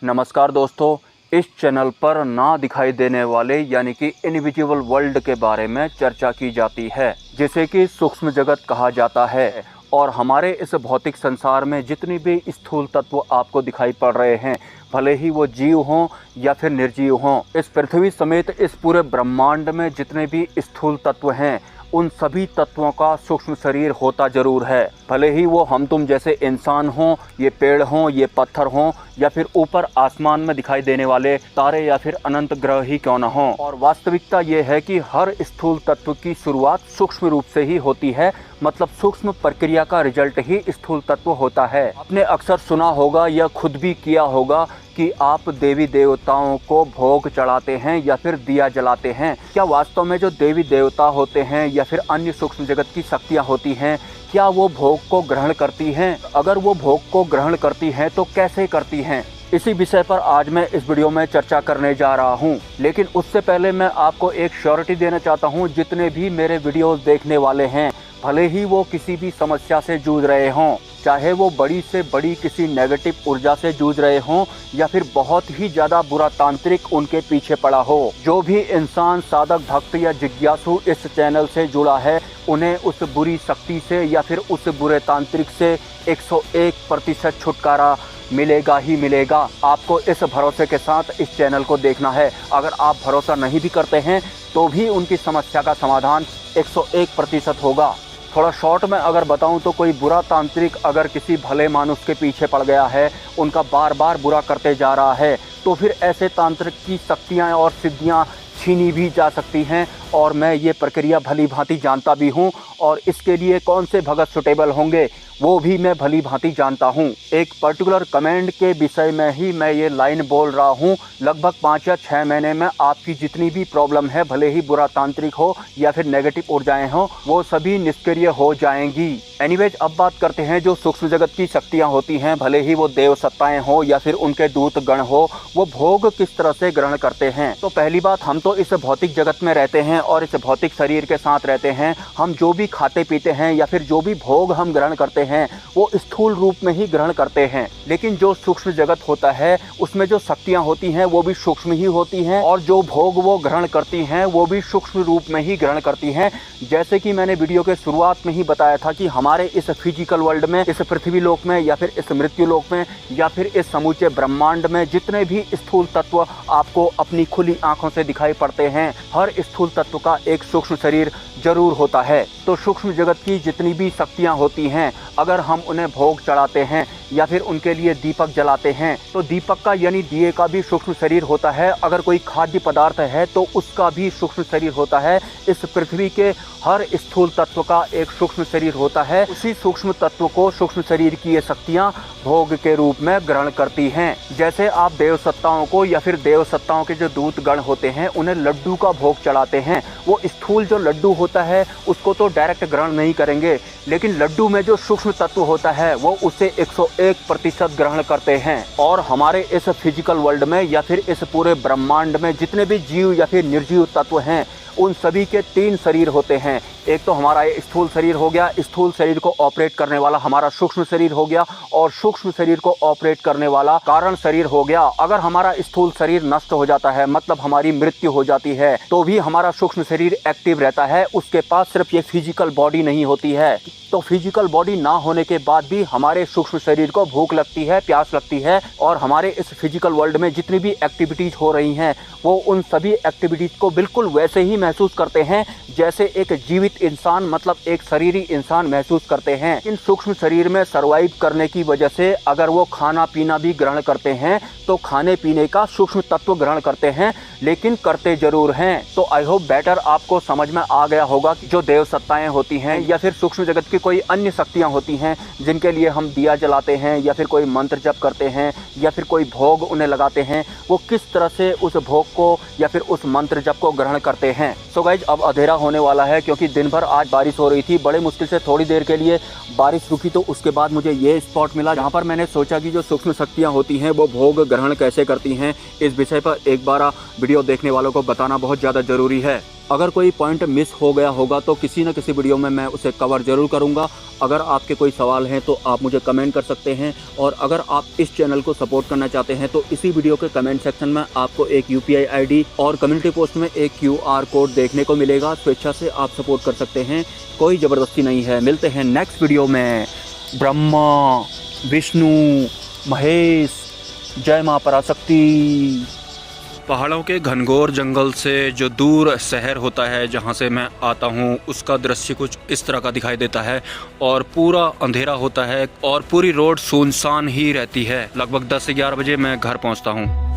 नमस्कार दोस्तों, इस चैनल पर ना दिखाई देने वाले यानी कि इनविजिबल वर्ल्ड के बारे में चर्चा की जाती है, जिसे कि सूक्ष्म जगत कहा जाता है। और हमारे इस भौतिक संसार में जितनी भी स्थूल तत्व आपको दिखाई पड़ रहे हैं, भले ही वो जीव हों या फिर निर्जीव हों, इस पृथ्वी समेत इस पूरे ब्रह्मांड में जितने भी स्थूल तत्व हैं, उन सभी तत्वों का सूक्ष्म शरीर होता जरूर है। भले ही वो हम तुम जैसे इंसान हों, ये पेड़ हों, ये पत्थर हों, या फिर ऊपर आसमान में दिखाई देने वाले तारे या फिर अनंत ग्रह ही क्यों न हों। और वास्तविकता ये है कि हर स्थूल तत्व की शुरुआत सूक्ष्म रूप से ही होती है, मतलब सूक्ष्म प्रक्रिया का रिजल्ट ही स्थूल तत्व होता है। आपने अक्सर सुना होगा या खुद भी किया होगा कि आप देवी देवताओं को भोग चढ़ाते हैं या फिर दिया जलाते हैं। क्या वास्तव में जो देवी देवता होते हैं या फिर अन्य सूक्ष्म जगत की शक्तियाँ होती हैं, क्या वो भोग को ग्रहण करती हैं? अगर वो भोग को ग्रहण करती हैं तो कैसे करती हैं? इसी विषय पर आज मैं इस वीडियो में चर्चा करने जा रहा हूं। लेकिन उससे पहले मैं आपको एक श्योरिटी देना चाहता हूं, जितने भी मेरे वीडियोस देखने वाले हैं, भले ही वो किसी भी समस्या से जूझ रहे हों, चाहे वो बड़ी से बड़ी किसी नेगेटिव ऊर्जा से जूझ रहे हों या फिर बहुत ही ज़्यादा बुरा तांत्रिक उनके पीछे पड़ा हो, जो भी इंसान साधक भक्त या जिज्ञासु इस चैनल से जुड़ा है, उन्हें उस बुरी शक्ति से या फिर उस बुरे तांत्रिक से 101% छुटकारा मिलेगा ही मिलेगा। आपको इस भरोसे के साथ इस चैनल को देखना है। अगर आप भरोसा नहीं भी करते हैं तो भी उनकी समस्या का समाधान 101% होगा। थोड़ा शॉर्ट में अगर बताऊं तो कोई बुरा तांत्रिक अगर किसी भले मानुष के पीछे पड़ गया है, उनका बार बार बुरा करते जा रहा है, तो फिर ऐसे तांत्रिक की शक्तियां और सिद्धियां छीनी भी जा सकती हैं। और मैं ये प्रक्रिया भली भांति जानता भी हूँ, और इसके लिए कौन से भगत सुटेबल होंगे वो भी मैं भली भांति जानता हूँ। एक पर्टिकुलर कमेंट के विषय में ही मैं ये लाइन बोल रहा हूँ। लगभग 5 या 6 महीने में आपकी जितनी भी प्रॉब्लम है, भले ही बुरा तांत्रिक हो या फिर नेगेटिव ऊर्जाएं हो, वो सभी निष्क्रिय हो जाएंगी। एनीवेज, अब बात करते हैं जो सूक्ष्म जगत की शक्तियाँ होती हैं, भले ही वो देव सत्ताएं हो या फिर उनके दूत गण हो, वो भोग किस तरह से ग्रहण करते हैं। तो पहली बात, हम तो इस भौतिक जगत में रहते हैं और इस भौतिक शरीर के साथ रहते हैं। हम जो भी खाते पीते हैं या फिर जो भी भोग हम ग्रहण करते हैं, वो स्थूल रूप में ही ग्रहण करते हैं। लेकिन जो सूक्ष्म जगत होता है, उसमें जो शक्तियां होती हैं वो भी सूक्ष्म ही होती हैं, और जो भोग वो ग्रहण करती हैं वो भी सूक्ष्म रूप में ही ग्रहण करती हैं। जैसे कि मैंने वीडियो के शुरुआत में ही बताया था कि हमारे इस फिजिकल वर्ल्ड में, इस पृथ्वी लोक में या फिर इस मृत्यु लोक में या फिर इस समूचे ब्रह्मांड में जितने भी स्थूल तत्व आपको अपनी खुली आंखों से दिखाई पड़ते हैं, हर स्थूल तत्व का एक सूक्ष्म शरीर जरूर होता है। तो सूक्ष्म जगत की जितनी भी शक्तियां होती हैं, अगर हम उन्हें भोग चढ़ाते हैं या फिर उनके लिए दीपक जलाते हैं, तो दीपक का यानी दिए का भी सूक्ष्म शरीर होता है। अगर कोई खाद्य पदार्थ है तो उसका भी सूक्ष्म शरीर होता है। इस पृथ्वी के हर स्थूल तत्व का एक सूक्ष्म शरीर होता है। उसी सूक्ष्म तत्व को सूक्ष्म शरीर की ये शक्तियां भोग के रूप में ग्रहण करती हैं। जैसे आप देव सत्ताओं को या फिर देव सत्ताओं के जो दूत गण होते हैं, उन्हें लड्डू का भोग चढ़ाते हैं। वो स्थूल जो लड्डू होता है उसको तो डायरेक्ट ग्रहण नहीं करेंगे, लेकिन लड्डू में जो सूक्ष्म तत्व होता है वो उसे 101% ग्रहण करते हैं। और हमारे इस फिजिकल वर्ल्ड में या फिर इस पूरे ब्रह्मांड में जितने भी जीव या फिर निर्जीव तत्व हैं, उन सभी के 3 शरीर होते हैं। एक तो हमारा ये स्थूल शरीर हो गया, स्थूल शरीर को ऑपरेट करने वाला हमारा सूक्ष्म शरीर हो गया, और सूक्ष्म शरीर को ऑपरेट करने वाला कारण शरीर हो गया। अगर हमारा स्थूल शरीर नष्ट हो जाता है, मतलब हमारी मृत्यु हो जाती है, तो भी हमारा सूक्ष्म शरीर एक्टिव रहता है। उसके पास सिर्फ ये फिजिकल बॉडी नहीं होती है। तो फिजिकल बॉडी ना होने के बाद भी हमारे सूक्ष्म शरीर को भूख लगती है, प्यास लगती है, और हमारे इस फिजिकल वर्ल्ड में जितनी भी एक्टिविटीज हो रही हैं, वो उन सभी एक्टिविटीज को बिल्कुल वैसे ही महसूस करते हैं जैसे एक जीवित इंसान, मतलब एक शरीरी इंसान महसूस करते हैं। इन सूक्ष्म शरीर में सर्वाइव करने की वजह से अगर वो खाना पीना भी ग्रहण करते हैं तो खाने पीने का सूक्ष्म तत्व ग्रहण करते हैं, लेकिन करते जरूर हैं। तो आई होप बेटर आपको समझ में आ गया होगा कि जो देव सत्ताएं होती हैं या फिर सूक्ष्म जगत की कोई अन्य शक्तियां होती हैं, जिनके लिए हम दिया जलाते हैं या फिर कोई मंत्र जप करते हैं या फिर कोई भोग उन्हें लगाते हैं, वो किस तरह से उस भोग को या फिर उस मंत्र जप को ग्रहण करते हैं। सो गाइज, अब अंधेरा होने वाला है क्योंकि दिन भर आज बारिश हो रही थी। बड़े मुश्किल से थोड़ी देर के लिए बारिश रुकी, तो उसके बाद मुझे ये स्पॉट मिला जहाँ पर मैंने सोचा कि जो सूक्ष्म शक्तियाँ होती हैं वो भोग ग्रहण कैसे करती हैं। इस विषय पर एक बार वीडियो देखने वालों को बताना बहुत ज़्यादा ज़रूरी है। अगर कोई पॉइंट मिस हो गया होगा तो किसी न किसी वीडियो में मैं उसे कवर ज़रूर करूंगा। अगर आपके कोई सवाल हैं तो आप मुझे कमेंट कर सकते हैं, और अगर आप इस चैनल को सपोर्ट करना चाहते हैं तो इसी वीडियो के कमेंट सेक्शन में आपको एक UPI ID और कम्युनिटी पोस्ट में एक QR कोड देखने को मिलेगा। स्वेच्छा से आप सपोर्ट कर सकते हैं, कोई ज़बरदस्ती नहीं है। मिलते हैं नेक्स्ट वीडियो में। ब्रह्मा, विष्णु, महेश, जय माँ पराशक्ति। पहाड़ों के घनघोर जंगल से जो दूर शहर होता है जहाँ से मैं आता हूँ, उसका दृश्य कुछ इस तरह का दिखाई देता है और पूरा अंधेरा होता है और पूरी रोड सुनसान ही रहती है। लगभग 10 से 11 बजे मैं घर पहुँचता हूँ।